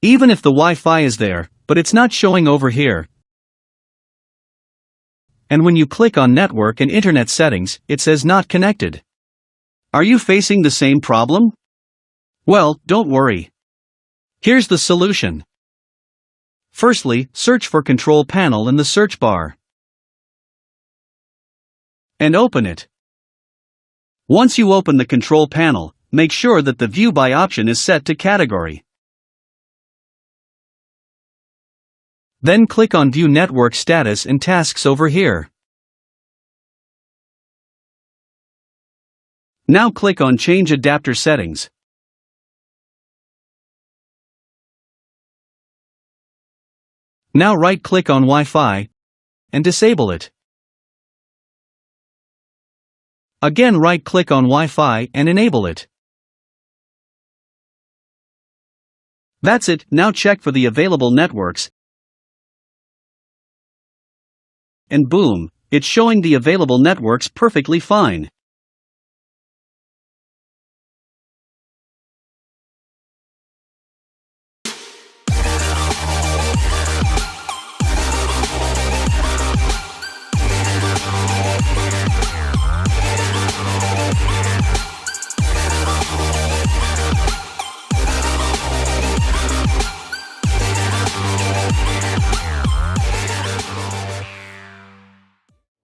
Even if the Wi-Fi is there, but it's not showing over here. And when you click on Network and Internet Settings, it says not connected. Are you facing the same problem? Well, don't worry. Here's the solution. Firstly, search for Control Panel in the search bar. And open it. Once you open the Control Panel, make sure that the View By option is set to Category. Then click on View Network Status and Tasks over here. Now click on Change Adapter Settings. Now right-click on Wi-Fi and disable it. Again right-click on Wi-Fi and enable it. That's it. Now check for the available networks. And boom, it's showing the available networks perfectly fine.